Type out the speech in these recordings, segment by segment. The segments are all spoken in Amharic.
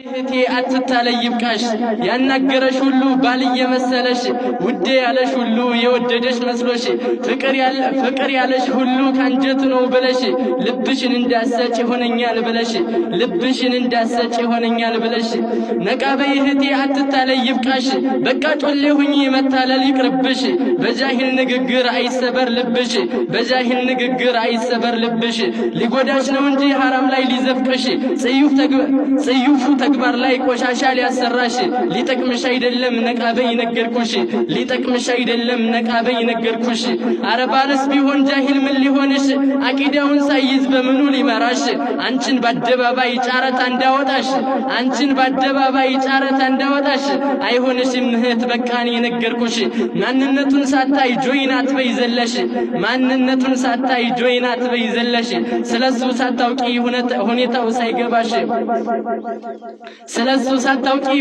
እህቴ አትታለይ ይብቃሽ ያናገረሽ ሁሉ ባል እየመሰለሽ ውዴ ያለሽ ሁሉ የወደደሽ መስሎሽ ፍቅር ያለሽ ሁሉ ካንጀቱ ነው ብለሽ ልብሽን እንዳሰጭ ይሆነኛል ብለሽ ነቃ በይ እህቴ አትታለይ ይብቃሽ በቃ ጮሌ ሁኚ መታለል ይቅርብሽ በጃሂል ንግግር አይሰበር ልብሽ ሊጎዳሽ ነው እንጂ ሐራም ላይ ሊዘፍቅሽ ጽዩፉ ተግባር ላይ ቆሻሻ ሊያሰራሽ ሊጠቅምሽ አይደለም ነቃበይ ነገርኩሽ አረባንስ ቢሆን ጃሂል ምን ሊሆንሽ አቂዳውን ሳይዝ በምኑ ሊመራሽ አንቺን በአደባባይ ጫረታ እንዳወጣሽ አይሆንሽም እህት በቃኒ ነገርኩሽ ማንነቱን ሳታይ ጆይናት በይዘለሽ ስለሱ ሳታውቂ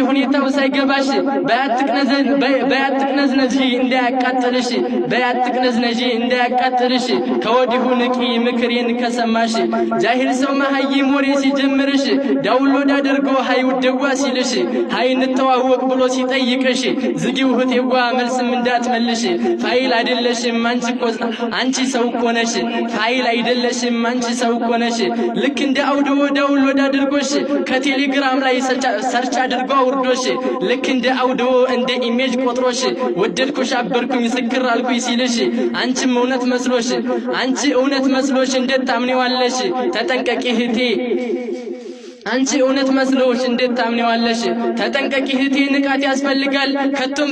ሁኔታው ሳይገባሽ በያትቅነዝነጂ እንዳያቃጥልሽ ከወዲሁ ንቂ ምክሬን ከሰማሽ ጃሂል ሰው መሃይም ወሬ ሲጀምርሽ ዳውንሎድ አድርጎ ሃይ ውደዋ ሲልሽ ሃይ እንተዋወቅ ብሎ ሲጠይቅሽ ዝጊው እህቴዋ መልስም እንዳትመልሽ ፋይል አይደለሽም አንቺ ሰው እኮ ነሽ ልክ እንደ አውዲዮ ዳውንሎድ አድርጎሽ ከቴሌግራም ላይ ሰርች አድርጎ አውርዶሽ ልክ እንደ አውዲዮ እንደ ኢሜጅ ቆጥሮሽ ወደድኩሽ አበርኩኝ ስክር አልኩኝ ሲልሽ አንቺም እውነት መስሎሽ እንዴት ታምኔዋለሽ ተጠንቀቂ እህቴ ንቃት ያስፈልጋል ከቶም